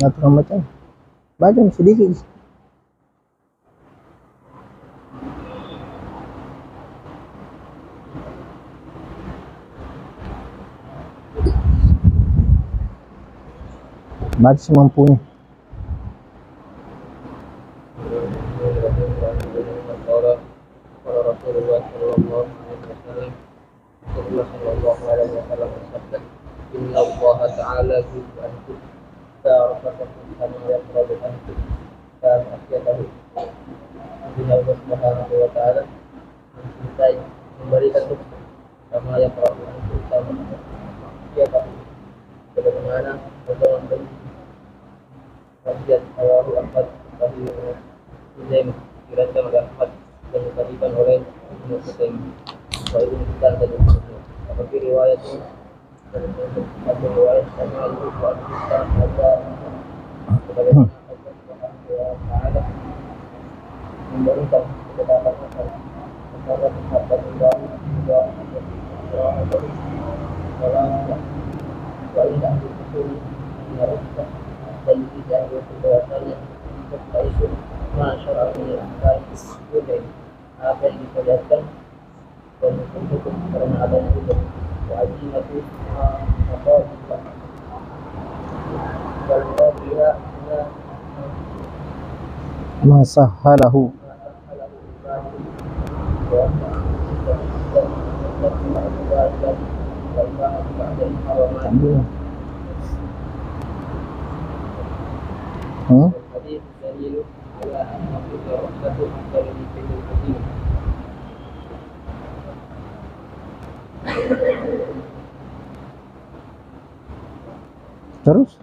Aturan baca. Baca sedikit. Baca semampunya. Inna Allah Ta'ala yuhibbu an tu'ta rafatakum kama yafrahu an tu'ta masyatahu. Inna Allah Subhanahu wa ta'ala mencintai memberikan hukum kama yafrahu an tu'ta masyatahu. Sebagaimana Allah memberi wasiat Allahu Akbar bagi Muslim diriwayatkan oleh Ahmad dan disahihkan oleh Muslim. Wa Ibnu Hibban dan Muslim. Apabila riwayat ini atau riwayat sama itu kita ada sebagai Allah Subhanahu wa ta'ala memberikan kepada masyarakat kepada tempat tinggal juga wa inna al-usul mengarahkan dan tidak bahwasanya itu masyarakat yang apa yang diperlihatkan dan hukum karena adanya itu wajib apa kalau dia Masahalahu. Terus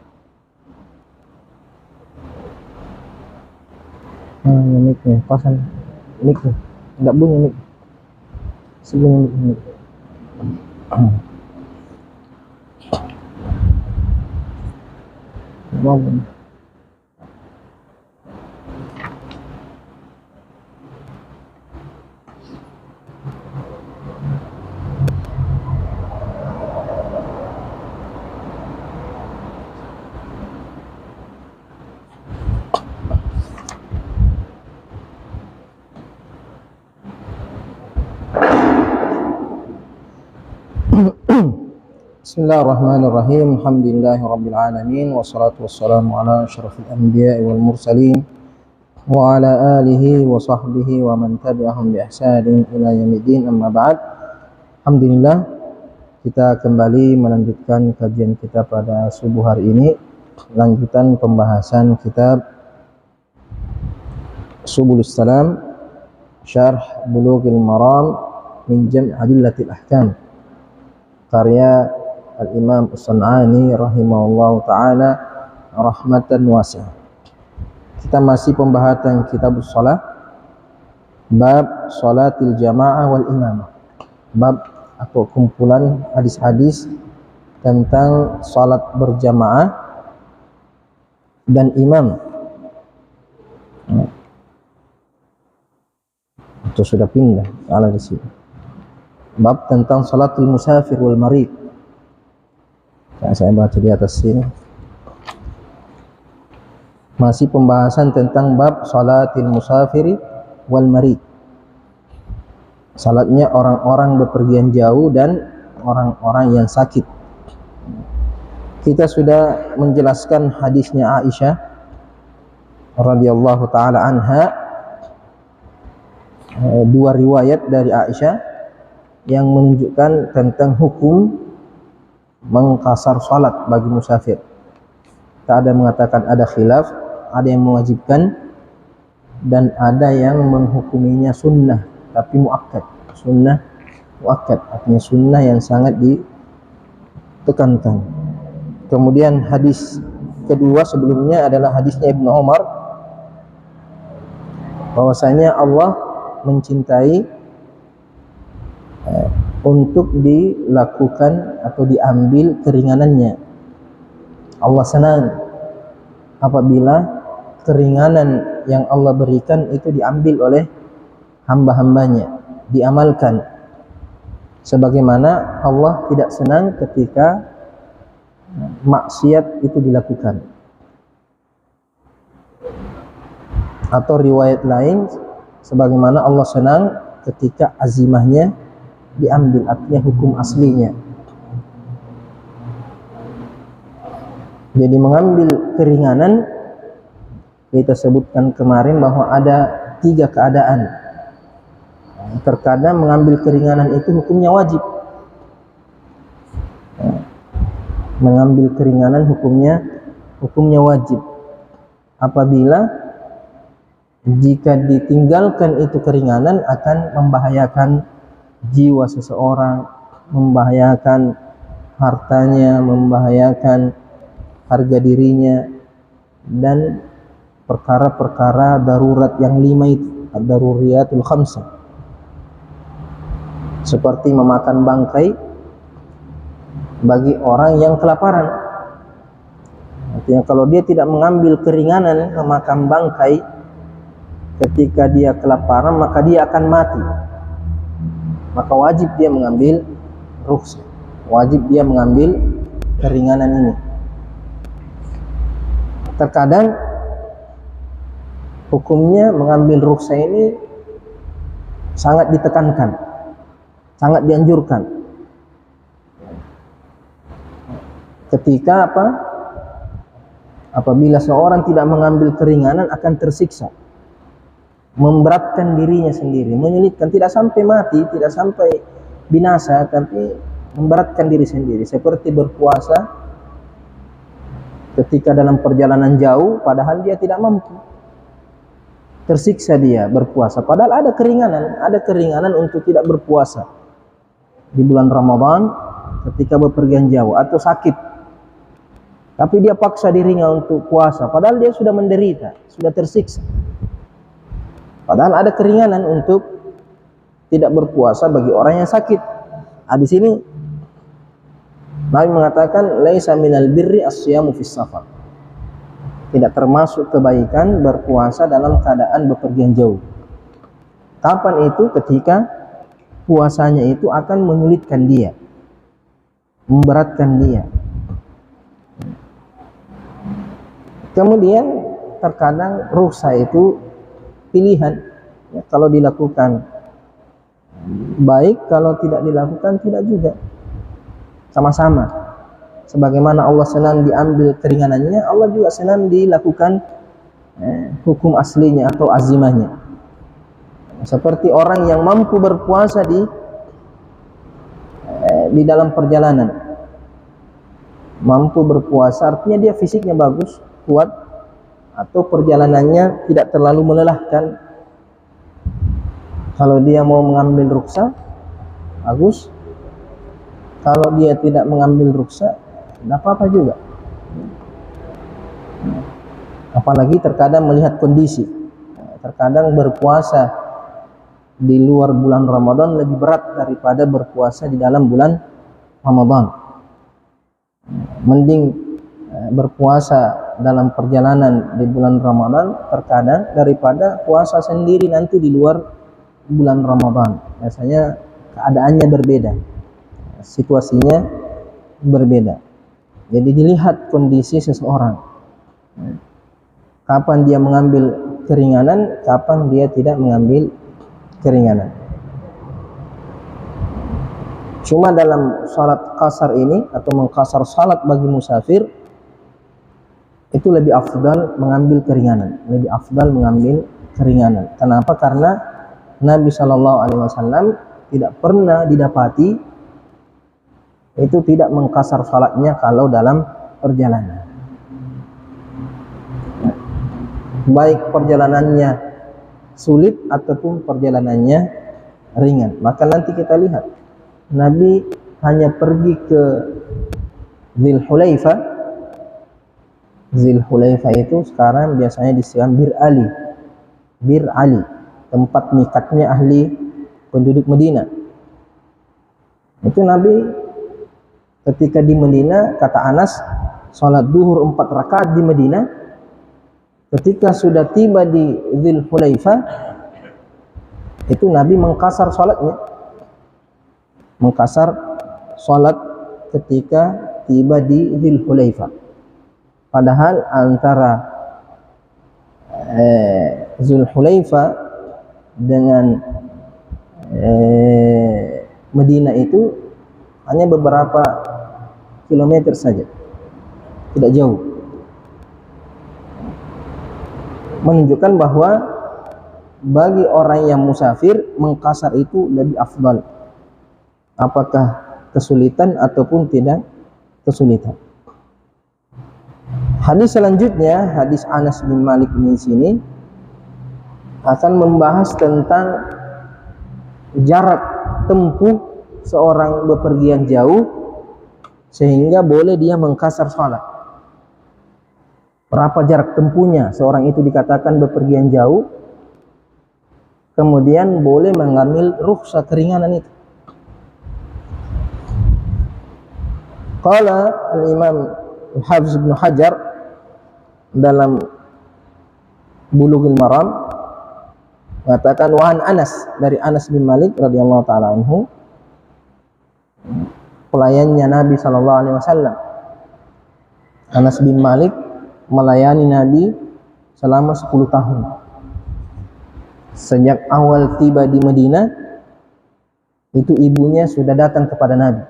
mic-nya pasang mic-nya enggak bunyi mic sebelum mic mau Bismillahirrahmanirrahim. Alhamdulillahirabbil alamin wassalatu wassalamu ala asyrafil anbiya'i wal mursalin wa ala alihi wa sahbihi wa man tabi'ahum bi ihsanin ila yaumiddin. Amma ba'd. Alhamdulillah kita kembali melanjutkan kajian kita pada subuh hari ini, lanjutan pembahasan kitab Subulus Salam Syarh Bulughul Maram min Jam' Adillatil Ahkam karya Al-Imam As-San'ani rahimahullah ta'ala rahmatan wasi'ah. Kita masih pembahasan kitab shalah, bab sholatil jamaah wal imamah, bab atau kumpulan hadis-hadis tentang salat berjamaah dan imam. Itu sudah pindah salah di sini. Bab tentang salatul musafir wal marid. Saya baca di atas sini. Masih pembahasan tentang bab salatil musafiri wal marid. Salatnya orang-orang bepergian jauh dan orang-orang yang sakit. Kita sudah menjelaskan hadisnya Aisyah radhiyallahu taala anha, dua riwayat dari Aisyah yang menunjukkan tentang hukum mengqasar salat bagi musafir. Tak ada mengatakan ada khilaf, ada yang mewajibkan dan ada yang menghukuminya sunnah tapi muakkad. Sunnah muakkad artinya sunnah yang sangat ditekankan. Kemudian hadis kedua sebelumnya adalah hadisnya Ibnu Umar bahwasanya Allah mencintai untuk dilakukan atau diambil keringanannya. Allah senang apabila keringanan yang Allah berikan itu diambil oleh hamba-hambanya, diamalkan. Sebagaimana Allah tidak senang ketika maksiat itu dilakukan. Atau riwayat lain sebagaimana Allah senang ketika azimahnya diambil, artinya hukum aslinya. Jadi mengambil keringanan, kita sebutkan kemarin bahwa ada 3 keadaan. Terkadang mengambil keringanan itu hukumnya wajib. Mengambil keringanan hukumnya wajib. Apabila jika ditinggalkan itu keringanan akan membahayakan jiwa seseorang, membahayakan hartanya, membahayakan harga dirinya, dan perkara-perkara darurat yang 5 itu, ad-daruriyatul khamsah, seperti memakan bangkai bagi orang yang kelaparan. Artinya kalau dia tidak mengambil keringanan memakan bangkai ketika dia kelaparan, maka dia akan mati. Maka wajib dia mengambil rukhsah, wajib dia mengambil keringanan ini. Terkadang hukumnya mengambil rukhsah ini sangat ditekankan, sangat dianjurkan. Ketika apabila seorang tidak mengambil keringanan akan tersiksa, memberatkan dirinya sendiri, menyulitkan, tidak sampai mati, tidak sampai binasa, tapi memberatkan diri sendiri. Seperti berpuasa ketika dalam perjalanan jauh, padahal dia tidak mampu, tersiksa dia berpuasa. Padahal ada keringanan untuk tidak berpuasa di bulan Ramadan ketika bepergian jauh atau sakit, tapi dia paksa dirinya untuk puasa, padahal dia sudah menderita, sudah tersiksa. Padahal ada keringanan untuk tidak berpuasa bagi orang yang sakit. Di sini Nabi mengatakan laisa minal birri as-siyamu fis safar. Tidak termasuk kebaikan berpuasa dalam keadaan bepergian jauh. Kapan itu? Ketika puasanya itu akan menyulitkan dia, memberatkan dia. Kemudian terkadang rukhsah itu pilihan, ya, kalau dilakukan baik, kalau tidak dilakukan tidak juga, sama-sama. Sebagaimana Allah senang diambil keringanannya, Allah juga senang dilakukan hukum aslinya atau azimahnya. Seperti orang yang mampu berpuasa di dalam perjalanan, mampu berpuasa artinya dia fisiknya bagus, kuat, atau perjalanannya tidak terlalu melelahkan. Kalau dia mau mengambil rukhsah, bagus. Kalau dia tidak mengambil rukhsah, tidak apa-apa juga. Apalagi terkadang melihat kondisi. Terkadang berpuasa di luar bulan Ramadan lebih berat daripada berpuasa di dalam bulan Ramadan. Mending berpuasa dalam perjalanan di bulan Ramadan terkadang daripada puasa sendiri nanti di luar bulan Ramadan. Biasanya keadaannya berbeda, situasinya berbeda. Jadi dilihat kondisi seseorang, kapan dia mengambil keringanan, kapan dia tidak mengambil keringanan. Cuma dalam salat qasar ini atau mengqasar salat bagi musafir itu lebih afdal mengambil keringanan, lebih afdal mengambil keringanan. Kenapa? Karena Nabi SAW tidak pernah didapati itu tidak mengqasar salatnya kalau dalam perjalanan, baik perjalanannya sulit ataupun perjalanannya ringan. Maka nanti kita lihat Nabi hanya pergi ke Dzulhulaifah itu sekarang biasanya disebut Bir Ali, tempat mikatnya ahli penduduk Madinah. Itu Nabi ketika di Madinah, kata Anas, salat duhur 4 rakaat di Madinah. Ketika sudah tiba di Dzulhulaifah, itu Nabi mengqasar salatnya, mengqasar salat ketika tiba di Dzulhulaifah. Padahal antara Zulhulaifa dengan Madinah itu hanya beberapa kilometer saja, tidak jauh, menunjukkan bahwa bagi orang yang musafir mengqasar itu lebih afdal, apakah kesulitan ataupun tidak kesulitan. Hadis selanjutnya, hadis Anas bin Malik di sini akan membahas tentang jarak tempuh seorang bepergian jauh sehingga boleh dia mengqasar salat. Berapa jarak tempuhnya seorang itu dikatakan bepergian jauh, kemudian boleh mengambil rukhsah keringanan itu. Qala al-Imam Al-Hafiz Ibnu Hajar dalam Bulughul Maram mengatakan, wa an Anas, dari Anas bin Malik radhiyallahu taala anhu, pelayannya Nabi sallallahu alaihi wasallam. Anas bin Malik melayani Nabi selama 10 tahun. Sejak awal tiba di Madinah itu ibunya sudah datang kepada Nabi.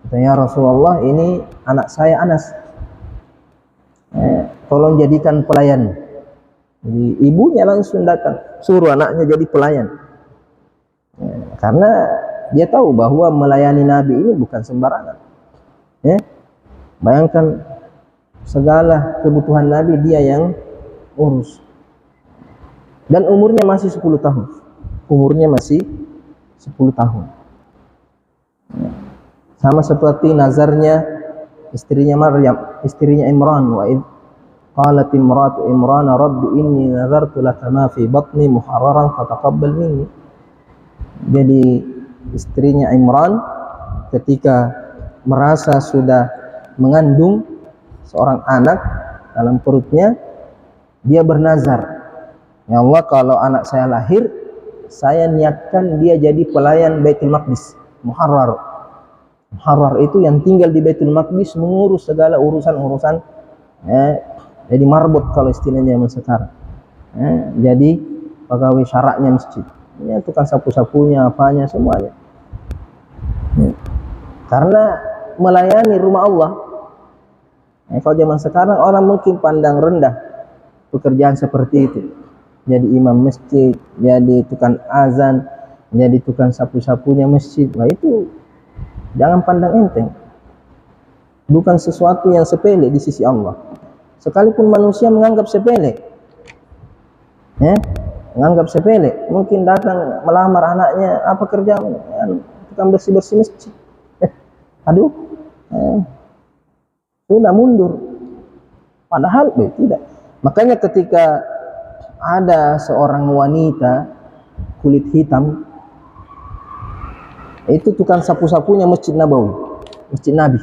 Katanya, Rasulullah, ini anak saya Anas, tolong jadikan pelayan. Jadi ibunya langsung datang suruh anaknya jadi pelayan, karena dia tahu bahwa melayani Nabi ini bukan sembarangan. Bayangkan segala kebutuhan Nabi dia yang urus, dan umurnya masih 10 tahun. Umurnya masih 10 tahun. Sama seperti nazarnya istrinya Maryam, istrinya Imran, wa id qalat imratu Imran rabbi inni nazartu laka ma fi batni muharraran fataqabbal minni. Jadi istrinya Imran ketika merasa sudah mengandung seorang anak dalam perutnya, dia bernazar, ya Allah, kalau anak saya lahir, saya niatkan dia jadi pelayan Baitul Maqdis, muharrar. Muharrar itu yang tinggal di Baitul Maqdis, mengurus segala urusan-urusan, jadi marbot kalau istilahnya zaman sekarang. Jadi pegawai syaratnya masjid, tukang sapu-sapunya, apanya, semuanya. Karena melayani rumah Allah. Kalau zaman sekarang orang mungkin pandang rendah pekerjaan seperti itu. Jadi imam masjid, jadi tukang azan, jadi tukang sapu-sapunya masjid. Nah itu jangan pandang enteng. Bukan sesuatu yang sepele di sisi Allah. Sekalipun manusia menganggap sepele, menganggap sepele. Mungkin datang melamar anaknya, apa kerjamu? Tukang bersih-bersih masjid. Aduh, sudah mundur. Padahal tidak. Makanya ketika ada seorang wanita kulit hitam, itu tukang sapu-sapunya Masjid Nabawi, Masjid Nabi.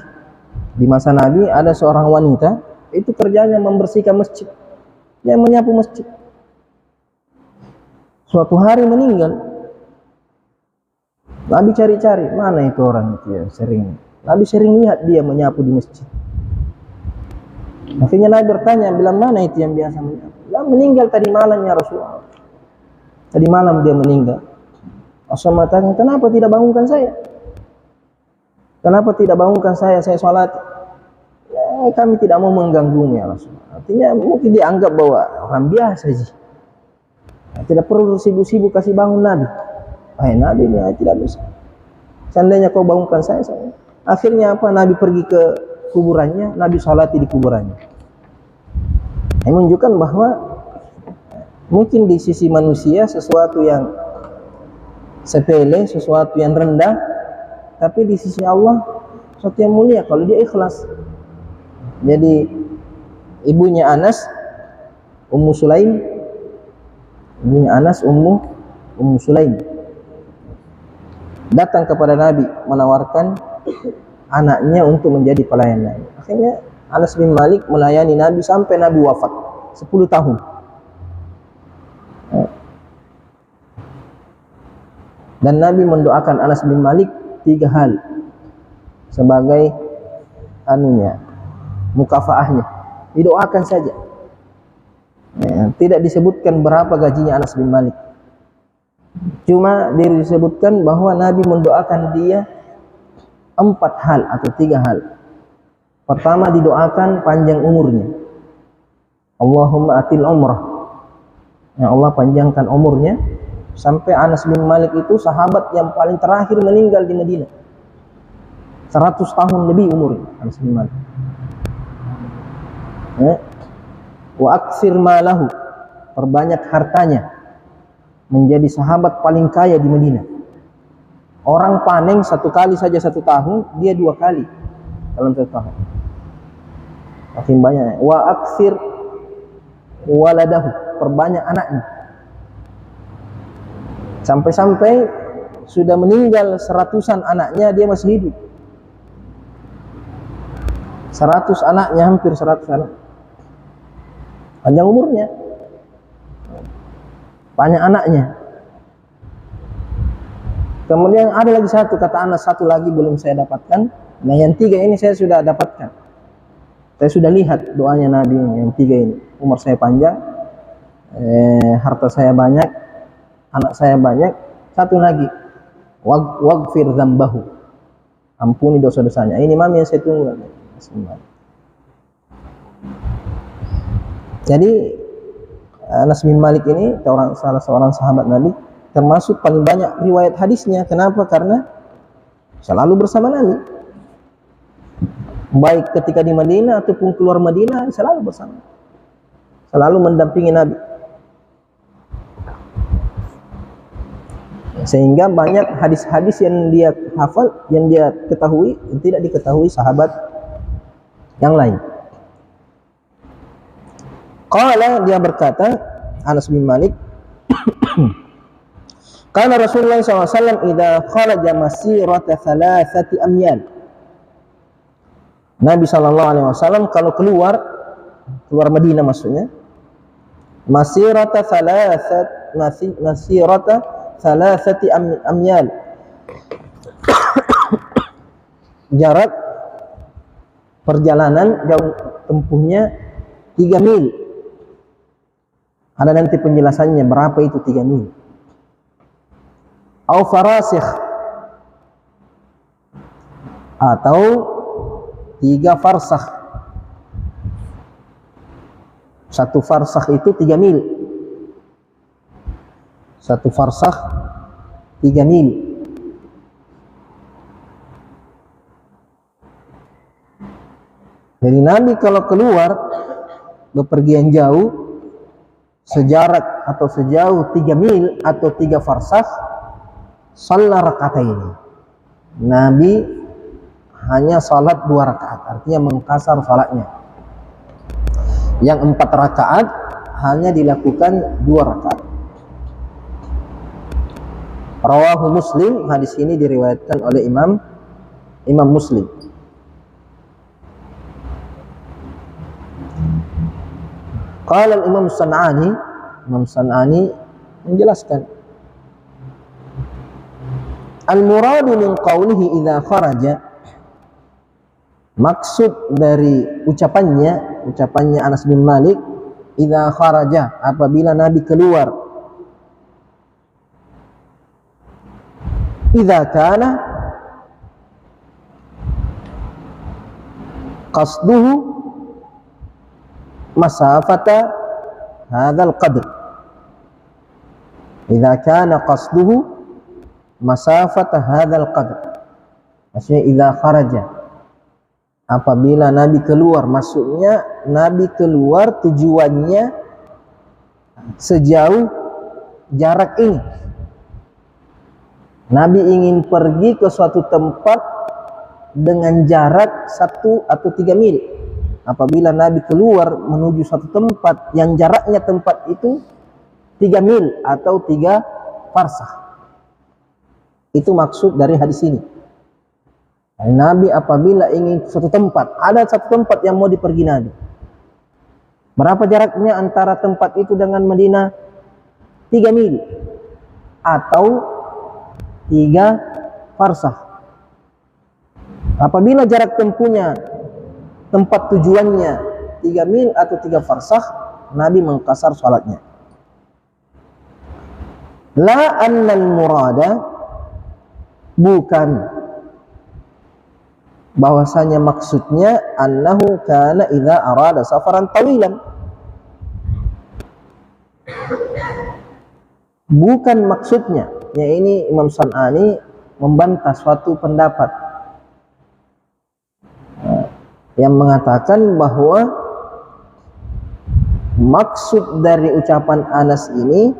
Di masa Nabi ada seorang wanita, itu kerjanya membersihkan masjid, dia menyapu masjid. Suatu hari meninggal. Nabi cari-cari, mana itu orang itu yang sering. Nabi sering lihat dia menyapu di masjid. Akhirnya Nabi bertanya, bilang, mana itu yang biasa menyapu? Bilang, meninggal tadi malam ya Rasulullah. Tadi malam dia meninggal. Rasulullah mengatakan, kenapa tidak bangunkan saya? Kenapa tidak bangunkan saya sholat? Ya, kami tidak mau mengganggumu ya Rasulullah. Artinya mungkin dianggap bahwa orang biasa sih. Tidak perlu sibuk-sibuk kasih bangun Nabi. Nabi tidak bisa. Seandainya kau bangunkan saya. Akhirnya apa? Nabi pergi ke kuburannya, Nabi sholati di kuburannya. Ini menunjukkan bahwa mungkin di sisi manusia sesuatu yang sepele, sesuatu yang rendah, tapi di sisi Allah sesuatu yang mulia kalau dia ikhlas. Jadi ibunya Anas, Ummu Sulaim, ibunya Anas, Ummu Sulaim datang kepada Nabi menawarkan anaknya untuk menjadi pelayan Nabi. Akhirnya Anas bin Malik melayani Nabi sampai Nabi wafat 10 tahun. Dan Nabi mendoakan Anas bin Malik 3 hal sebagai mukafaahnya. Didoakan saja. Ya, tidak disebutkan berapa gajinya Anas bin Malik. Cuma disebutkan bahwa Nabi mendoakan dia 4 hal atau 3 hal. Pertama, didoakan panjang umurnya. Allahumma atil umrah. Ya Allah, panjangkan umurnya. Sampai Anas bin Malik itu sahabat yang paling terakhir meninggal di Madinah. 100 tahun lebih umurnya Anas bin Malik. Ya. Wa aksir malahu, perbanyak hartanya, menjadi sahabat paling kaya di Madinah. Orang panen 1 kali saja 1 tahun, dia 2 kali dalam 1 tahun. Makin banyak. Wa aksir waladahu, perbanyak anaknya. Sampai-sampai sudah meninggal 100-an anaknya, dia masih hidup. 100 anaknya, hampir 100 anak. Panjang umurnya, banyak anaknya. Kemudian ada lagi satu, kata Anas, satu lagi belum saya dapatkan. Nah, yang 3 ini saya sudah dapatkan. Saya sudah lihat doanya Nabi yang 3 ini. Umur saya panjang, harta saya banyak, anak saya banyak. Satu lagi, waghfir dzambahu, ampuni dosa-dosanya. Ini Mami yang saya tunggu. Jadi Anas bin Malik ini salah seorang sahabat Nabi, termasuk paling banyak riwayat hadisnya. Kenapa? Karena selalu bersama Nabi, baik ketika di Madinah ataupun keluar Madinah, selalu bersama, selalu mendampingi Nabi. Sehingga banyak hadis-hadis yang dia hafal, yang dia ketahui, yang tidak diketahui sahabat yang lain. Qala, dia berkata, Anas bin Malik, kana Rasulullah SAW idza kharaja masirata 3 amyal. Nabi SAW kalau keluar Madinah, maksudnya masirata 3 amyal, jarak perjalanan jauh tempuhnya 3 mil. Ada nanti penjelasannya berapa itu 3 mil. Au farasikh, atau 3 farsakh. 1 farsakh itu 3 mil. 1 farsakh 3 mil. Jadi Nabi kalau keluar bepergian jauh, sejarak atau sejauh 3 mil atau 3 farsakh, shalla raka'ataini. Nabi hanya salat 2 rakaat, artinya mengkasar salatnya. Yang 4 rakaat hanya dilakukan 2 rakaat. Rawahu Muslim, hadis ini diriwayatkan oleh Imam Muslim. Qala Imam San'ani menjelaskan, al-muradu min qawlihi idza kharaja, maksud dari ucapannya Anas bin Malik, idza kharaja, apabila Nabi keluar, idza kana qasduhu masafata hadzal qadr. Idza kana qasduhu masafata hadzal qadr, maksudnya idza kharaja, apabila Nabi keluar, maksudnya Nabi keluar tujuannya sejauh jarak ini. Nabi ingin pergi ke suatu tempat dengan jarak 1 atau 3 mil. Apabila Nabi keluar menuju suatu tempat yang jaraknya tempat itu 3 mil atau 3 farsakh. Itu maksud dari hadis ini. Nabi apabila ingin suatu tempat, ada satu tempat yang mau dipergi Nabi. Berapa jaraknya antara tempat itu dengan Madinah? 3 mil atau 3 farsakh. Apabila jarak tempuhnya, tempat tujuannya 3 mil atau 3 farsakh, Nabi mengqasar salatnya. La annal murada, bukan bahwasanya maksudnya annahu kana idza arada safaran tawilan. Bukan maksudnya, ya ini Imam San'ani membantah suatu pendapat yang mengatakan bahwa maksud dari ucapan Anas ini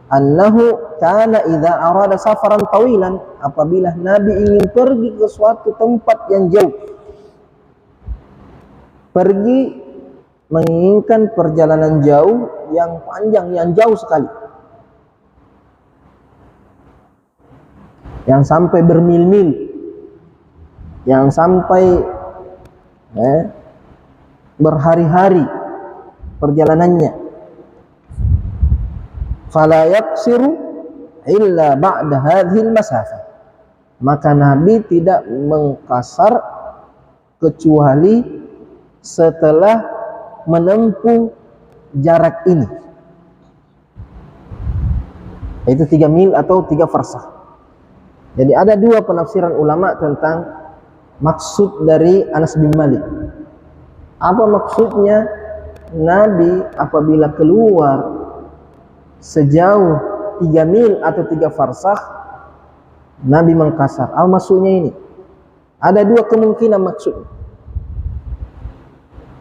annahu kana idza arada safaran tawilan, apabila Nabi ingin pergi ke suatu tempat yang jauh, pergi menginginkan perjalanan jauh yang panjang, yang jauh sekali, yang sampai bermil-mil, yang sampai berhari-hari perjalanannya. Fala yaqsiru illa ba'da hadhil masafah, maka Nabi tidak mengqasar kecuali setelah menempuh jarak ini, yaitu 3 mil atau 3 farsakh. Jadi ada dua penafsiran ulama tentang maksud dari Anas bin Malik. Apa maksudnya Nabi apabila keluar sejauh 3 mil atau 3 farsakh Nabi mengqasar? Apa maksudnya ini? Ada dua kemungkinan maksudnya.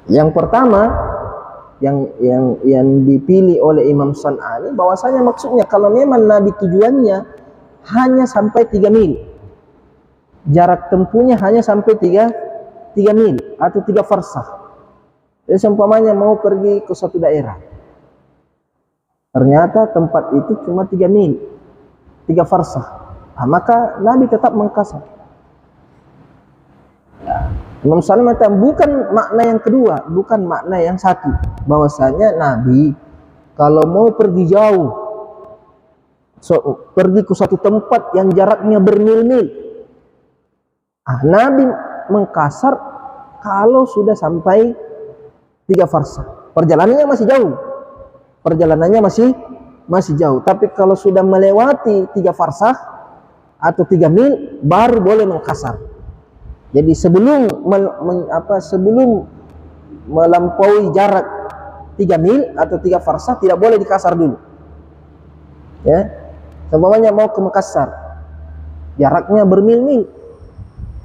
Yang pertama yang dipilih oleh Imam San'ani, bahwasanya maksudnya kalau memang Nabi tujuannya hanya sampai 3 mil, jarak tempuhnya hanya sampai 3 mil atau 3 farsakh. Jadi seumpamanya mau pergi ke suatu daerah, ternyata tempat itu cuma 3 mil, 3 farsakh, maka Nabi tetap mengqasar. Imam San'ani mengatakan bukan makna yang kedua, bukan makna yang satu, bahwasanya Nabi kalau mau pergi jauh, pergi ke suatu tempat yang jaraknya bermil-mil, Nabi mengqasar kalau sudah sampai 3 farsakh. Perjalanannya masih jauh, masih jauh. Tapi kalau sudah melewati 3 farsakh atau 3 mil baru boleh mengqasar. Jadi sebelum melampaui jarak 3 mil atau 3 farsakh tidak boleh dikasar dulu. Ya. Seumpamanya mau ke Makassar, jaraknya bermil-mil,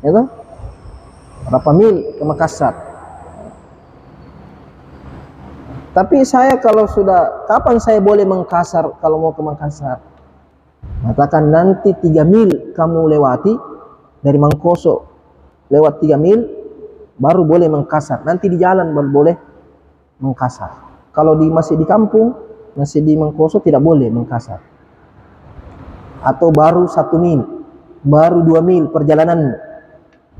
ya toh? Berapa mil ke Makassar? Tapi saya kalau sudah, kapan saya boleh mengqasar kalau mau ke Makassar? Katakan nanti 3 mil kamu lewati dari Mangkoso, lewat 3 mil baru boleh mengqasar. Nanti di jalan baru boleh mengqasar. Kalau masih di kampung, masih di Mangkoso tidak boleh mengqasar. Atau baru 1 mil, baru 2 mil perjalanan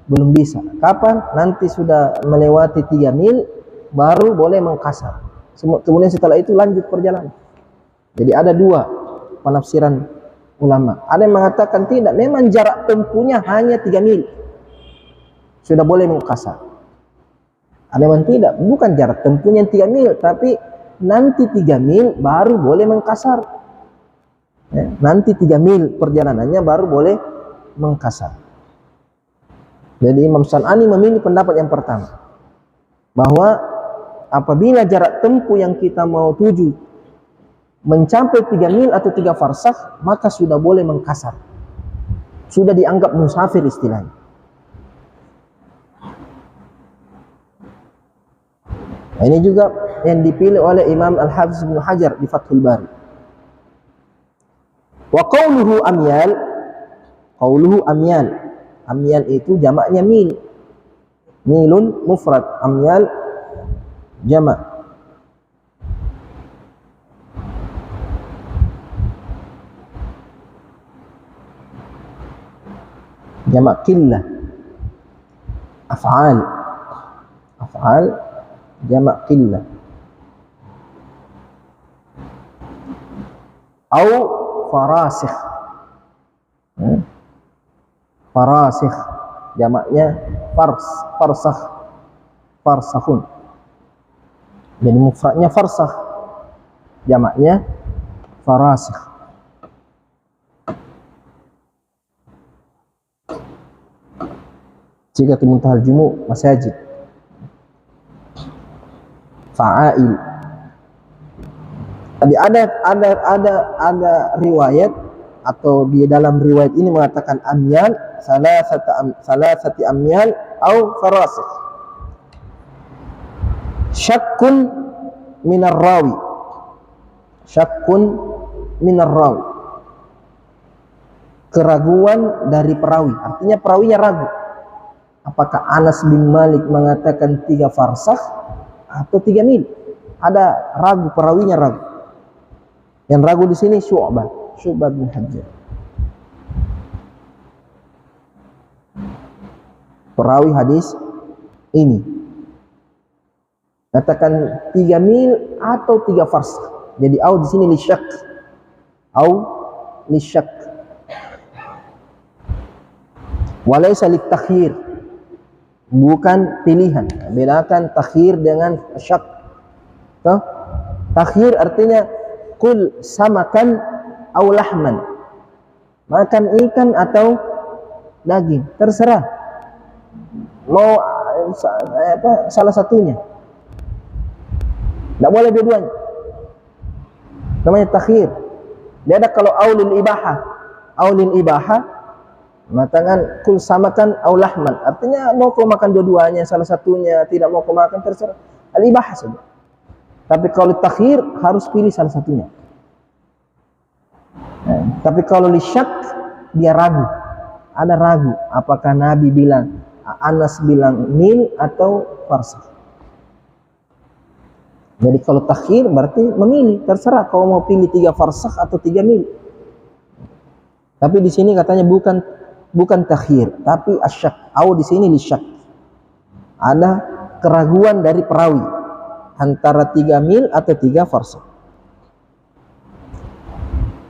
belum bisa. Kapan? Nanti sudah melewati 3 mil baru boleh mengqasar. Kemudian setelah itu lanjut perjalanan. Jadi ada dua penafsiran ulama. Ada yang mengatakan tidak, memang jarak tempuhnya hanya 3 mil, sudah boleh mengqasar. Ada yang tidak, bukan jarak tempuhnya 3 mil, tapi nanti 3 mil baru boleh mengqasar. Ya, nanti 3 mil perjalanannya baru boleh mengqasar. Jadi Imam San'ani memilih pendapat yang pertama, bahwa apabila jarak tempuh yang kita mau tuju mencapai 3 mil atau 3 farsakh, maka sudah boleh mengqasar, sudah dianggap musafir istilahnya. Nah, ini juga yang dipilih oleh Imam Al-Hafiz Ibnu Hajar di Fathul Bari. Wa qawluhu amyal, qawluhu amyal, amyal itu jamaknya mil, milun mufrad, amyal jamak. Jamak qillah, af'al, af'al jamak qillah. Au farasikh, farasikh jamaknya farsakh, farsakhun. Jadi mufradnya farsakh, jamaknya farasikh. Jika muntahal jumu masajid, fa'ail. Tadi ada riwayat, atau di dalam riwayat ini mengatakan amyal, salasati amyal au farasikh. Syakkun minar rawi, syakkun minar rawi, keraguan dari perawi. Artinya perawinya ragu, apakah Anas bin Malik mengatakan 3 farsakh atau 3 mil. Ada ragu, perawinya ragu. Yang ragu di sini Syu'bah bin Hajjaj, perawi hadis ini, katakan 3 mil atau 3 farsakh. Jadi au di sini lisyak, au lisyak. Walaysa litakhir, bukan pilihan. Bedakan takhir dengan syak. Takhir artinya kul samakan au lahman, makan ikan atau daging, terserah mau salah satunya, tidak boleh dua-duanya. Namanya takhir. Dia ada kalau aulil ibaha mengatakan kul samakan au lahman, artinya mau kau makan dua-duanya, salah satunya tidak mau kau makan, terserah, al ibahah saja. Tapi kalau takhir harus pilih salah satunya. Tapi kalau lisyak dia ragu, ada ragu apakah Nabi bilang, Anas bilang mil atau farsakh. Jadi kalau takhir berarti memilih, terserah kau mau pilih 3 farsakh atau 3 mil. Tapi di sini katanya bukan takhir, tapi asyak. Au di sini lisyak. Ada keraguan dari perawi antara 3 mil atau 3 farsakh.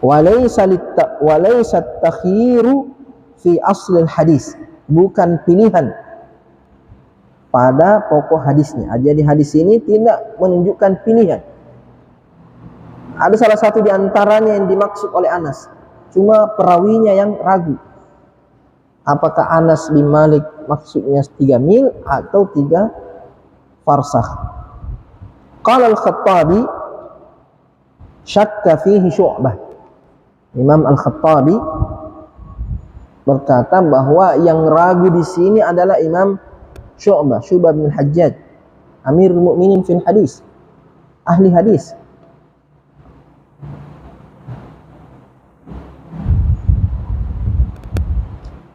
Walaysa takhiru fi aslil hadis, bukan pilihan pada pokok hadisnya. Jadi hadis ini tidak menunjukkan pilihan. Ada salah satu di antaranya yang dimaksud oleh Anas, cuma perawinya yang ragu. Apakah Anas bin Malik maksudnya 3 mil atau 3 farsakh? Qala al-Khattabi syakka fihi Syu'bah. Imam Al-Khattabi berkata bahwa yang ragu di sini adalah Imam Syu'bah bin Hajjaj, Amirul Mukminin fil hadis, ahli hadis.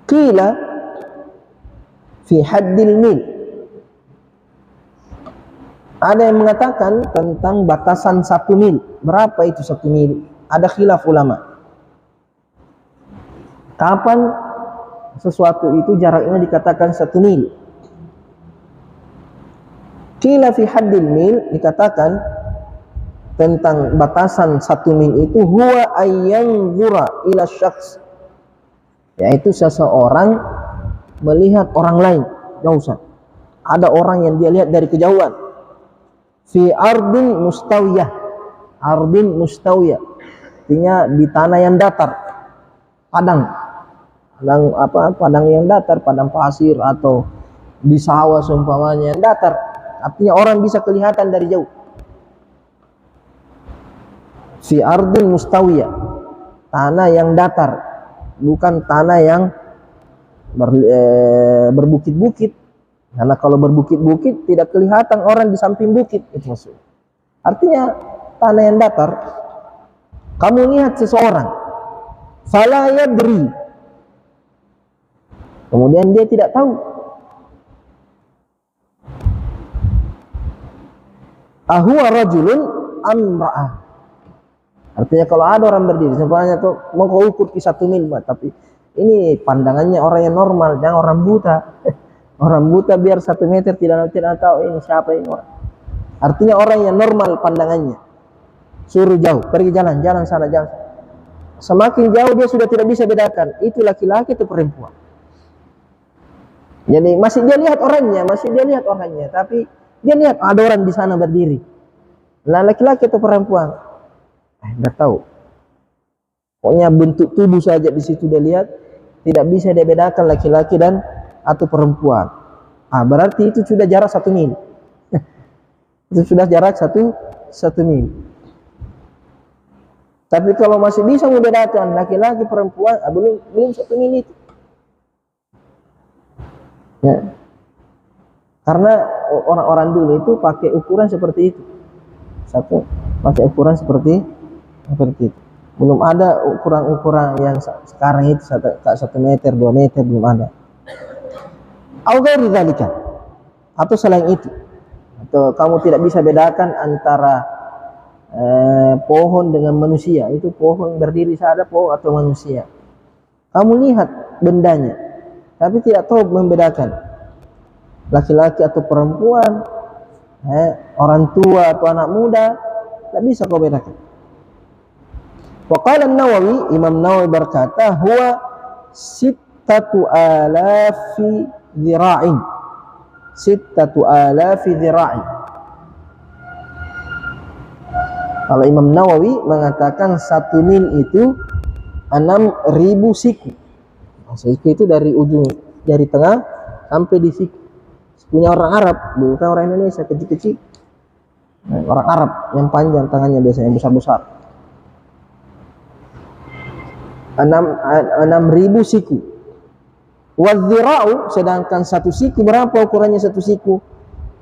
Qila fi haddil mil, ada yang mengatakan tentang batasan 1 mil. Berapa itu 1 mil? Ada khilaf ulama. Kapan sesuatu itu jaraknya dikatakan 1 mil? Qila fi haddil mil, dikatakan tentang batasan 1 mil itu huwa ayyanzura ila syakhs, yaitu seseorang melihat orang lain jauh. Ada orang yang dia lihat dari kejauhan. Fi ardin mustawiyah, artinya di tanah yang datar, padang yang datar, padang pasir, atau di sawah seumpamanya yang datar. Artinya orang bisa kelihatan dari jauh. Fi ardin mustawiyah, tanah yang datar, bukan tanah yang berbukit-bukit. Karena kalau berbukit-bukit tidak kelihatan orang di samping bukit, itu maksudnya. Artinya tanah yang datar. Kamu lihat seseorang, fala yadri, kemudian dia tidak tahu, ahuwa rajulun amra'ah. Artinya kalau ada orang berdiri, sebenarnya tuh mau kau ukur di 1 mil, tapi ini pandangannya orang yang normal, jangan orang buta. Orang buta biar 1 meter tidak tahu ini siapa ini orang. Artinya orang yang normal pandangannya. Suruh jauh, pergi jalan sana, jalan. Semakin jauh dia sudah tidak bisa bedakan itu laki-laki atau perempuan. Jadi masih dia lihat orangnya, tapi dia lihat ada orang di sana berdiri. Nah, laki-laki atau perempuan? Nggak tahu. Pokoknya bentuk tubuh saja di situ dia lihat, tidak bisa dia bedakan laki-laki dan atau perempuan. Berarti itu sudah jarak 1 mil. Itu sudah jarak satu mil. Tapi kalau masih bisa membedakan laki-laki perempuan, belum 1 mil itu. Ya. Karena orang-orang dulu itu pakai ukuran seperti itu. Pakai ukuran seperti itu. Belum ada ukuran-ukuran yang sekarang itu 1 meter, 2 meter, belum ada. Atau selain itu. Atau kamu tidak bisa bedakan antara pohon dengan manusia. Itu pohon berdiri saja pohon atau manusia. Kamu lihat bendanya, tapi tidak tahu membedakan laki-laki atau perempuan, orang tua atau anak muda, tidak bisa kau bedakan. Waqala An-Nawawi, Imam Nawawi berkata, huwa 6,000 dhira'in. 6,000 dhira'in. Kalau Imam Nawawi mengatakan 1 mil itu 6.000 siku. Siku itu dari ujung jari tengah sampai di siku. Punya orang Arab, bukan orang Indonesia, kecil-kecil. Orang Arab yang panjang tangannya biasanya besar-besar. 6.000 siku. Wadh-dhira'u, sedangkan 1 siku berapa ukurannya 1 siku?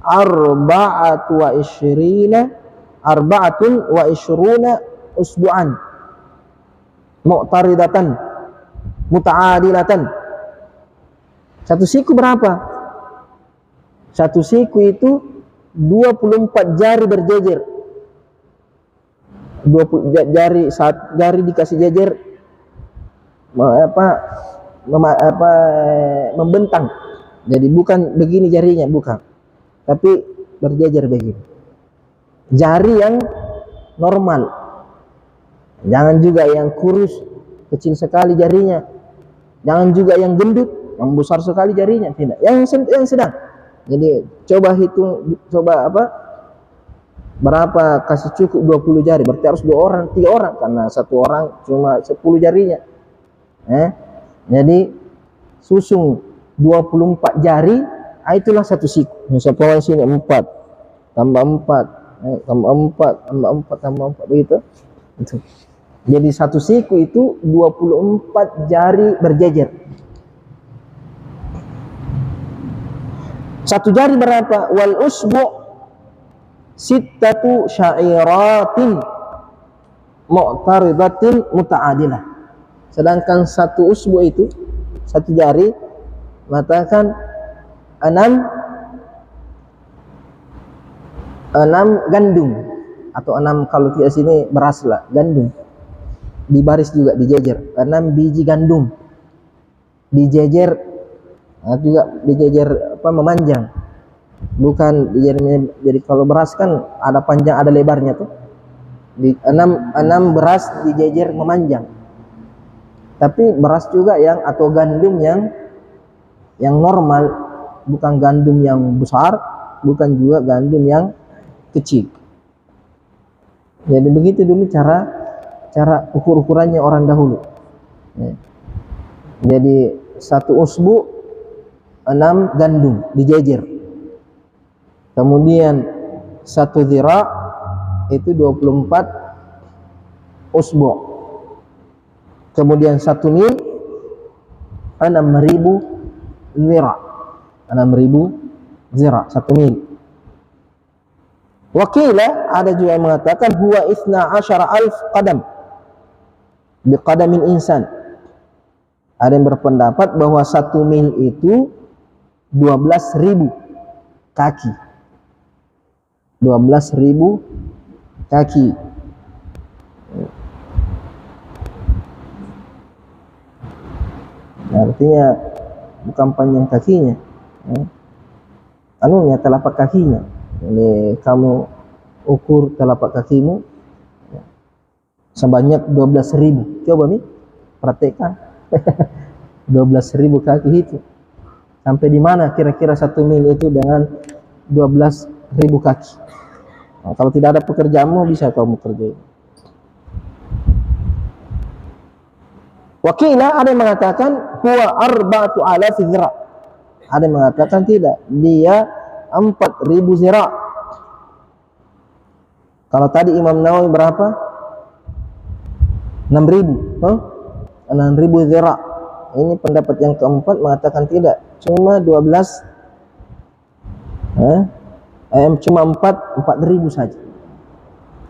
24 usbu'an. Mu'taridatan, muta'adilatan. 1 siku berapa? 1 siku itu 24 jari berjejer. 20 jari dikasih jejer membentang. Jadi bukan begini jarinya, bukan. Tapi berjejer begini. Jari yang normal. Jangan juga yang kurus, kecil sekali jarinya. Jangan juga yang gendut, yang besar sekali jarinya, tidak. Yang sedang. Jadi coba hitung, berapa kasih cukup 20 jari, berarti harus 2 orang, 3 orang, karena 1 orang cuma 10 jarinya. Jadi susung 24 jari, itulah 1 siku. Misalnya sini 4 tambah 4 tambah 4 tambah 4 tambah 4 begitu. Jadi 1 siku itu 24 jari berjejer. 1 jari berapa? Wal usbu' 6 sya'iratin mu'taridatin muta'adilah. Sedangkan 1 usbu' itu 1 jari mengatakan 6 gandum, atau 6 kalau tidak sini beras lah, gandum. Di baris juga dijejer 6 biji gandum dijejer, juga dijejer memanjang, bukan dijejer. Jadi kalau beras kan ada panjang ada lebarnya tuh. Di 6 beras dijejer memanjang. Tapi beras juga yang atau gandum yang normal, bukan gandum yang besar, bukan juga gandum yang kecil. Jadi begitu dulu cara ukur-ukurannya orang dahulu. Jadi 1 usbu 6 gandum dijejer. Kemudian 1 dhira' itu 24 usbu. Kemudian 1 mil 6.000 dhira'. 6.000 dhira', 1 mil. Wakilah, ada juga yang mengatakan huwa 12.000 qadam biqadamin insan. Ada yang berpendapat bahwa 1 mil itu 12.000 kaki. 12.000 kaki. Artinya bukan panjang kakinya, anunya telapak kakinya. Ini kamu ukur telapak kakimu sebanyak 12.000. Coba nih praktekkan. 12.000 kaki itu sampai di mana kira-kira 1 mil itu dengan 12.000 kaki. Nah, kalau tidak ada pekerjaanmu bisa kamu kerja. Wakilah ada yang mengatakan huwa arba'atu alafi zira'. Ada yang mengatakan tidak, dia 4.000 zira'. Kalau tadi Imam Nawawi berapa? 6.000, 6.000 zira'. Ini pendapat yang keempat mengatakan tidak, cuma 4.000 saja.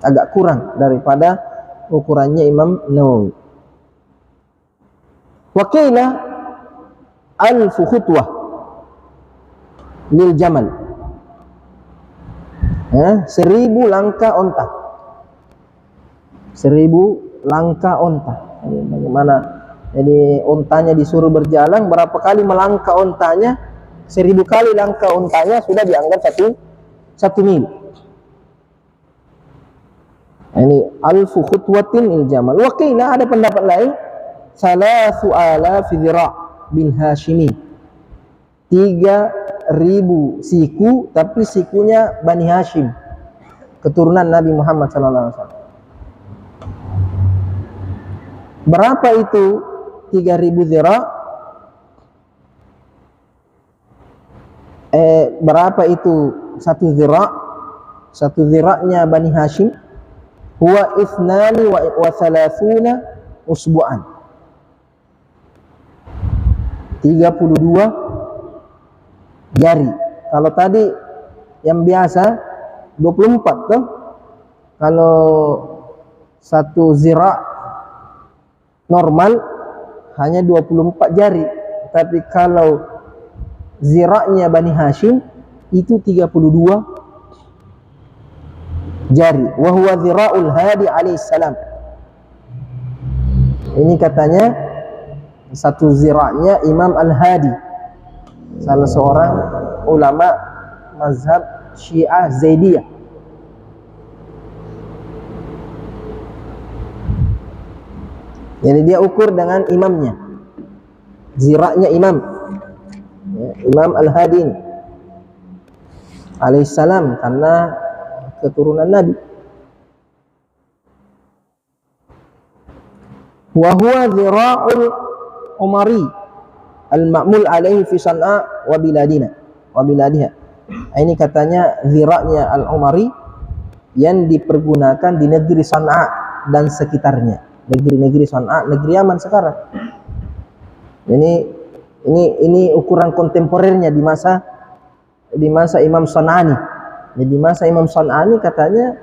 Agak kurang daripada ukurannya Imam Nawawi. Wakilah alfu khutwah lil jamal. 1.000 langkah onta. 1.000 langkah onta. Ini bagaimana? Jadi ontanya disuruh berjalan, berapa kali melangkah ontanya? 1.000 kali langkah ontanya sudah dianggap satu mil. Ini alfu khutwatin il jamal. Wakilah ada pendapat lain, 3,000 zira' bin Hashimi. 3.000 siku, tapi sikunya Bani Hashim, keturunan Nabi Muhammad SAW. Berapa itu 3.000 zira'? Berapa itu satu zira'? Satu zira'nya Bani Hashim huwa 32 usbu'an. 32 jari. Kalau tadi yang biasa 24 tuh. Kalau satu zira' normal hanya 24 jari. Tapi kalau zira'nya Bani Hashim itu 32 jari. Wa huwa zira'ul hadi alaihissalam. Ini katanya satu zira'nya Imam Al-Hadi, salah seorang ulama mazhab Syiah Zaidiyah. Jadi dia ukur dengan imamnya, zira'nya imam, Imam Al-Hadi alaihissalam, karena keturunan Nabi. Wa huwa zira'ul Umari al-ma'mul alaihi fi San'a wa biladiha. Ini katanya zira'nya al-Umari yang dipergunakan di negeri San'a dan sekitarnya. Negeri-negeri San'a, negeri Yaman sekarang. Ini ukuran kontemporernya di masa Imam San'ani. Jadi di masa Imam San'ani katanya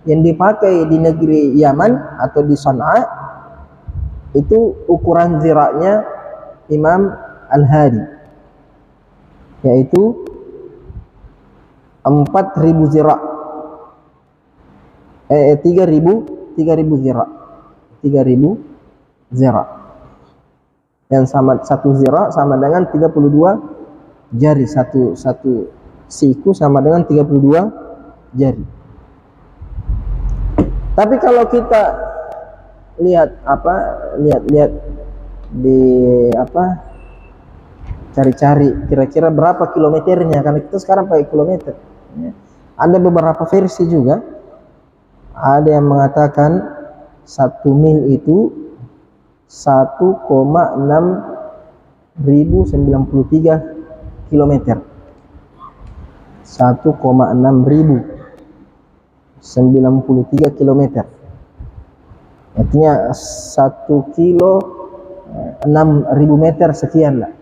yang dipakai di negeri Yaman atau di San'a itu ukuran zira'nya Imam Al-Hadi, yaitu 4.000 zira', 3.000 zira', 3.000 zira', yang sama satu zira' sama dengan 32 jari, satu siku sama dengan 32 jari. Tapi kalau kita lihat di cari-cari kira-kira berapa kilometernya, karena kita sekarang pakai kilometer. Ada beberapa versi juga, ada yang mengatakan 1 mil itu 1,6093 kilometer. 1,6093 kilometer. Artinya 1 kilo 6.000 meter sekian lah,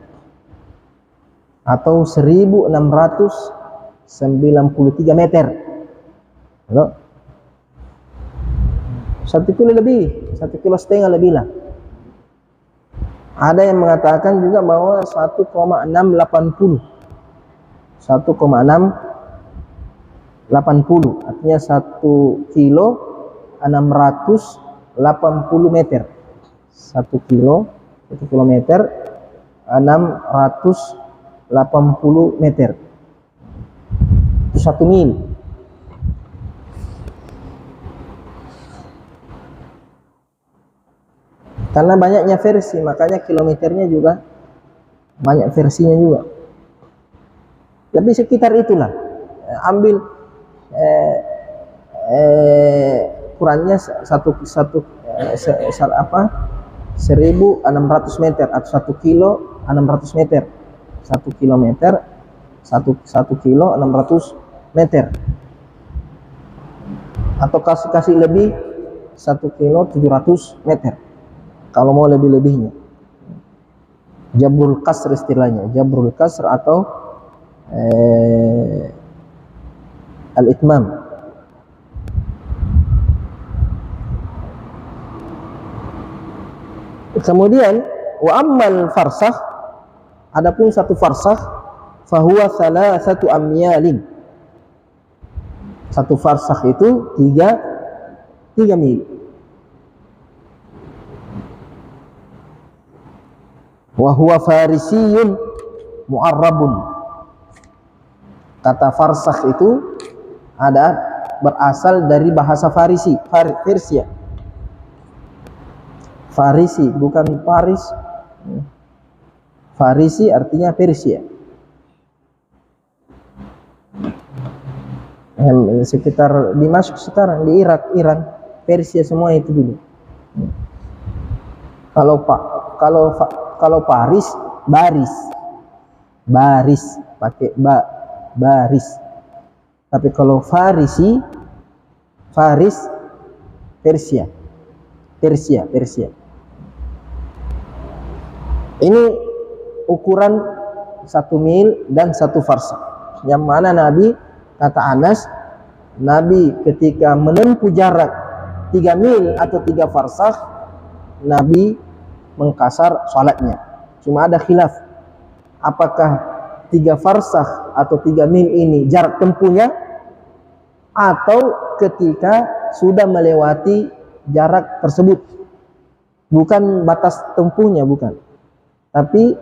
atau 1.693 meter. 1 kilo lebih, 1,5 kilo lebih lah. Ada yang mengatakan juga bahwa 1,680, 1,680, artinya 1 kilo 680 meter. 1 kilo 1 kilometer 680 meter. Itu 1 mil. Karena banyaknya versi, makanya kilometernya juga banyak versinya juga. Tapi sekitar itulah. Ambil ukurannya 1.600 meter atau 1 kilo 600 meter, 1 kilometer 1 kilo 600 meter, atau kasih lebih 1 kilo 700 meter kalau mau lebih-lebihnya. Jabrul kasr istilahnya, jabrul kasr atau al-itmam. Kemudian wa ammal farsakh, adapun satu farsakh, fahuwa thalathatu amyalin. Satu farsakh itu 3 mil. Wa huwa farisiyun mu'arrabun. Kata farsakh itu berasal dari bahasa Farisi, Persia. Farisi bukan Paris. Farisi artinya Persia. Sekitar Dimashq sekarang, di Irak, Iran, Persia semua itu dulu. Kalau Paris, baris pakai baris. Tapi kalau Farisi, Faris, Persia. Ini ukuran 1 mil dan 1 farsakh. Yang mana Nabi, kata Anas, Nabi ketika menempuh jarak 3 mil atau 3 farsakh, Nabi mengkasar salatnya. Cuma ada khilaf, apakah 3 farsakh atau 3 mil ini jarak tempuhnya, atau ketika sudah melewati jarak tersebut. Bukan batas tempuhnya, bukan. Tapi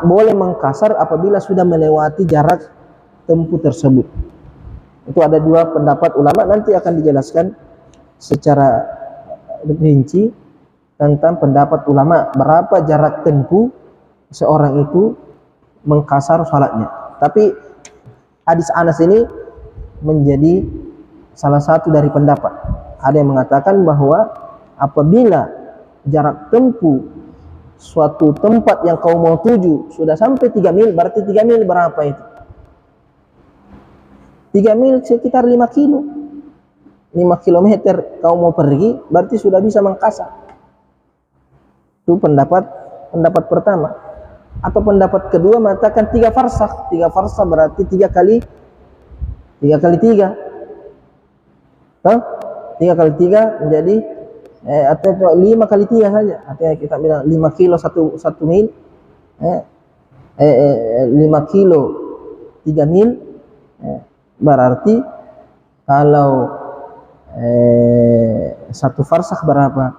boleh mengkasar apabila sudah melewati jarak tempuh tersebut. Itu ada 2 pendapat ulama, nanti akan dijelaskan secara rinci tentang pendapat ulama berapa jarak tempuh seorang itu mengkasar salatnya. Tapi hadis Anas ini menjadi salah satu dari pendapat. Ada yang mengatakan bahwa apabila jarak tempuh suatu tempat yang kau mau tuju sudah sampai 3 mil, berarti 3 mil berapa itu? 3 mil sekitar 5 kilo. 5 kilometer kau mau pergi, berarti sudah bisa mengkasar. Itu pendapat pertama. Atau pendapat kedua mengatakan 3 farsakh. 3 farsakh berarti 3 kali 3. 3 kali 3 menjadi atau 5 kali 3 saja. Artinya kita bilang 5 kilo 1 mil, 5 kilo 3 mil, berarti kalau 1 farsakh berapa?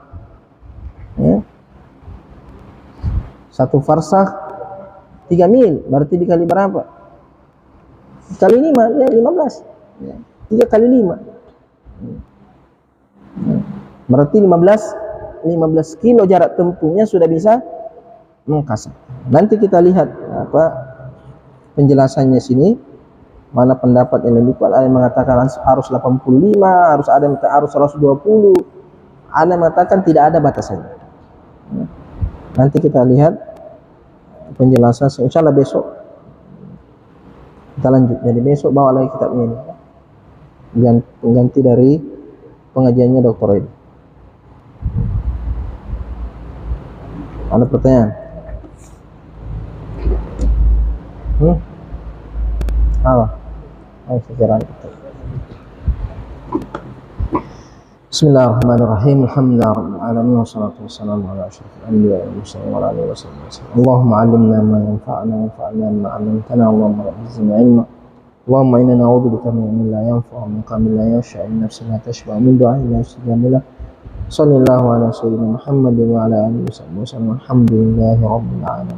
1 farsakh 3 mil, berarti dikali berapa? Kali 5, ya 15. 3 kali 5. Berarti 15 kilo jarak tempuhnya sudah bisa mengkasar. Nanti kita lihat penjelasannya sini, mana pendapat yang lebih kuat. Ada yang mengatakan harus 85, harus 120, ada yang mengatakan tidak ada batasannya. Nanti kita lihat penjelasan, insyaallah besok kita lanjut. Jadi besok bawa lagi kitabnya ini, ganti dari pengajiannya Dr. Edi. Ada pertanyaan? Apa? Ayo sejarah kita. Bismillahirrahmanirrahim. Alhamdulillahirabbil alamin wassalatu wassalamu ala asyrofil anbiya'i wal mursalin wa ala alihi wasallam. Allahumma 'allimna ma yanfa'una wanfa'na bima 'allamtana. Allahumma zidna 'ilma. Allahumma inna na'udzubika min ilmin la yanfa'u wa min qalbin la yakhsha, min nafsin la tashba', min du'a'in la yustajabu lahu. Sallallahu ala sayyidina Muhammadin wa ala alihi wasallam. Alhamdulillahi rabbil alamin.